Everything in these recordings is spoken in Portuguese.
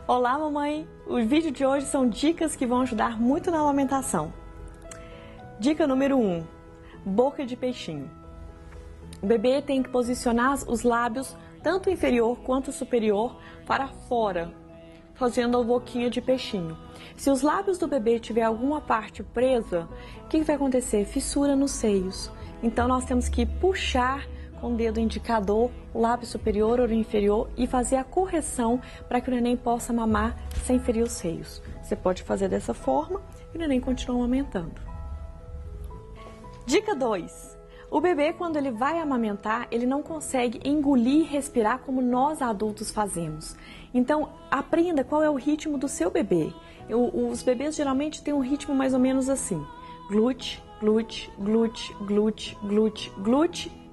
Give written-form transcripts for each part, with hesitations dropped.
Olá, mamãe! O vídeo de hoje são dicas que vão ajudar muito na amamentação. Dica número 1. Boca de peixinho. O bebê tem que posicionar os lábios, tanto inferior quanto superior, para fora, fazendo a boquinha de peixinho. Se os lábios do bebê tiver alguma parte presa, o que vai acontecer? Fissura nos seios. Então nós temos que puxar com o dedo indicador, o lábio superior ou inferior e fazer a correção para que o neném possa mamar sem ferir os seios. Você pode fazer dessa forma e o neném continua amamentando. Dica 2. O bebê, quando ele vai amamentar, ele não consegue engolir e respirar como nós adultos fazemos. Então, aprenda qual é o ritmo do seu bebê. Os bebês geralmente têm um ritmo mais ou menos assim. Glute, glute, glute, glute, glute, glute.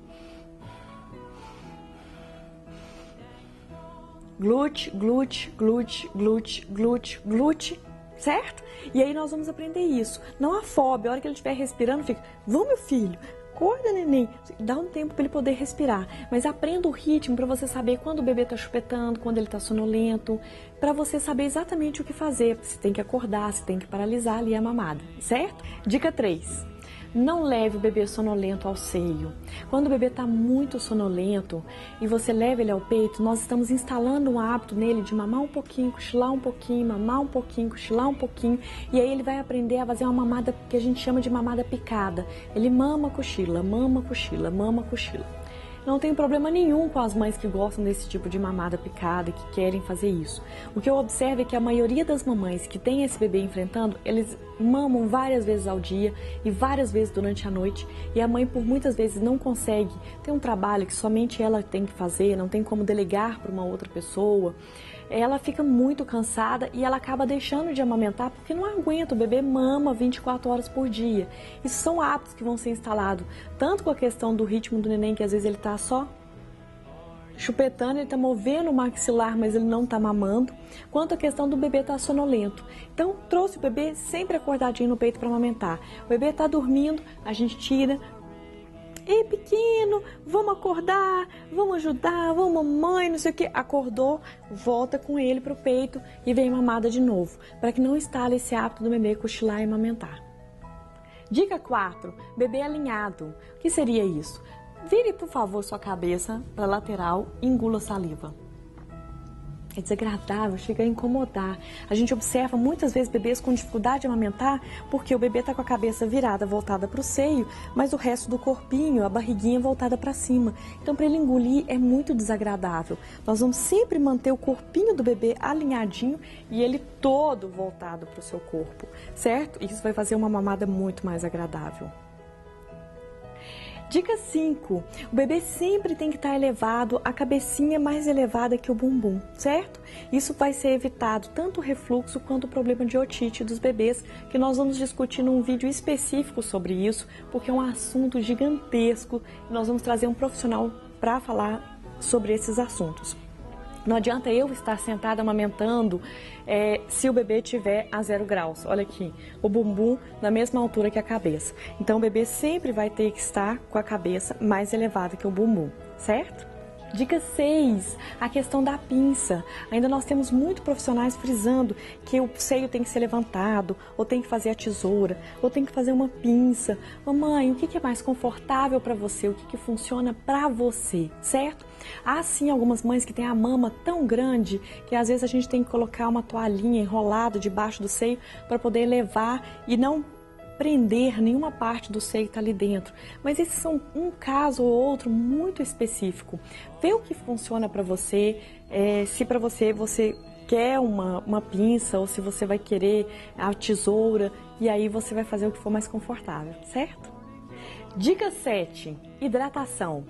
Glute, glute, glute, glute, glute, glute, certo? E aí nós vamos aprender isso. Não afobe, a hora que ele estiver respirando, fica, vamos meu filho, acorda neném, dá um tempo para ele poder respirar. Mas aprenda o ritmo para você saber quando o bebê está chupetando, quando ele está sonolento, para você saber exatamente o que fazer, se tem que acordar, se tem que paralisar ali a mamada, certo? Dica 3. Não leve o bebê sonolento ao seio. Quando o bebê está muito sonolento e você leva ele ao peito, nós estamos instalando um hábito nele de mamar um pouquinho, cochilar um pouquinho, mamar um pouquinho, cochilar um pouquinho. E aí ele vai aprender a fazer uma mamada que a gente chama de mamada picada. Ele mama, cochila, mama, cochila, mama, cochila. Não tem problema nenhum com as mães que gostam desse tipo de mamada picada, que querem fazer isso. O que eu observo é que a maioria das mamães que tem esse bebê enfrentando, eles mamam várias vezes ao dia e várias vezes durante a noite. E a mãe, por muitas vezes, não consegue ter um trabalho que somente ela tem que fazer, não tem como delegar para uma outra pessoa. Ela fica muito cansada e ela acaba deixando de amamentar porque não aguenta, o bebê mama 24 horas por dia. Isso são hábitos que vão ser instalados, tanto com a questão do ritmo do neném, que às vezes ele está só chupetando, ele está movendo o maxilar, mas ele não está mamando, quanto a questão do bebê estar sonolento. Então, trouxe o bebê sempre acordadinho no peito para amamentar. O bebê está dormindo, a gente tira. Ei, pequeno, vamos acordar, vamos ajudar, vamos mamãe, não sei o que. Acordou, volta com ele pro peito e vem mamada de novo, para que não instale esse hábito do bebê cochilar e amamentar. Dica 4, bebê alinhado. O que seria isso? Vire, por favor, sua cabeça para a lateral e engula saliva. É desagradável, chega a incomodar. A gente observa muitas vezes bebês com dificuldade de amamentar porque o bebê está com a cabeça virada, voltada para o seio, mas o resto do corpinho, a barriguinha voltada para cima. Então, para ele engolir é muito desagradável. Nós vamos sempre manter o corpinho do bebê alinhadinho e ele todo voltado para o seu corpo, certo? Isso vai fazer uma mamada muito mais agradável. Dica 5. O bebê sempre tem que estar elevado, a cabecinha mais elevada que o bumbum, certo? Isso vai ser evitado tanto o refluxo quanto o problema de otite dos bebês, que nós vamos discutir num vídeo específico sobre isso, porque é um assunto gigantesco e nós vamos trazer um profissional para falar sobre esses assuntos. Não adianta eu estar sentada amamentando se o bebê estiver a 0 graus. Olha aqui, o bumbum na mesma altura que a cabeça. Então o bebê sempre vai ter que estar com a cabeça mais elevada que o bumbum, certo? Dica 6, a questão da pinça. Ainda nós temos muitos profissionais frisando que o seio tem que ser levantado, ou tem que fazer a tesoura, ou tem que fazer uma pinça. Mamãe, o que é mais confortável para você? O que funciona para você, certo? Há sim algumas mães que têm a mama tão grande que às vezes a gente tem que colocar uma toalhinha enrolada debaixo do seio para poder levar e não prender nenhuma parte do seio que está ali dentro. Mas esses são um caso ou outro muito específico. Vê o que funciona para você, se para você quer uma pinça ou se você vai querer a tesoura, e aí você vai fazer o que for mais confortável, certo? Dica 7, hidratação.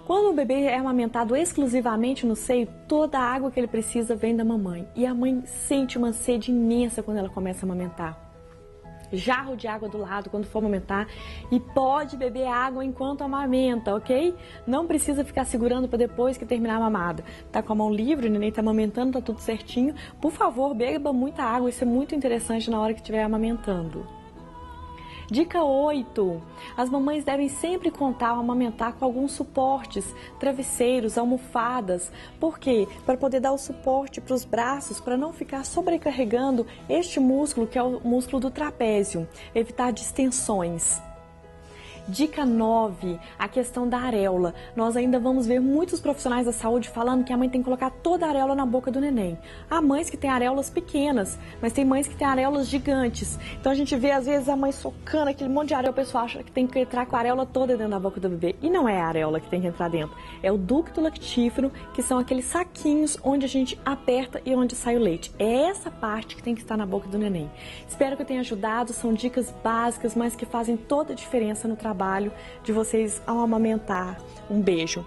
Quando o bebê é amamentado exclusivamente no seio, toda a água que ele precisa vem da mamãe. E a mãe sente uma sede imensa quando ela começa a amamentar. Jarro de água do lado quando for amamentar e pode beber água enquanto amamenta, ok? Não precisa ficar segurando para depois que terminar a mamada. Tá com a mão livre, o neném tá amamentando, tá tudo certinho. Por favor, beba muita água, isso é muito interessante na hora que estiver amamentando. Dica 8. As mamães devem sempre contar ao amamentar com alguns suportes, travesseiros, almofadas. Por quê? Para poder dar o suporte para os braços, para não ficar sobrecarregando este músculo, que é o músculo do trapézio. Evitar distensões. Dica 9, a questão da areola. Nós ainda vamos ver muitos profissionais da saúde falando que a mãe tem que colocar toda a areola na boca do neném. Há mães que têm areolas pequenas, mas tem mães que têm areolas gigantes. Então a gente vê às vezes a mãe socando aquele monte de areola, o pessoal acha que tem que entrar com a areola toda dentro da boca do bebê. E não é a areola que tem que entrar dentro, é o ducto lactífero, que são aqueles saquinhos onde a gente aperta e onde sai o leite. É essa parte que tem que estar na boca do neném. Espero que eu tenha ajudado, são dicas básicas, mas que fazem toda a diferença no trabalho de vocês ao amamentar. Um beijo!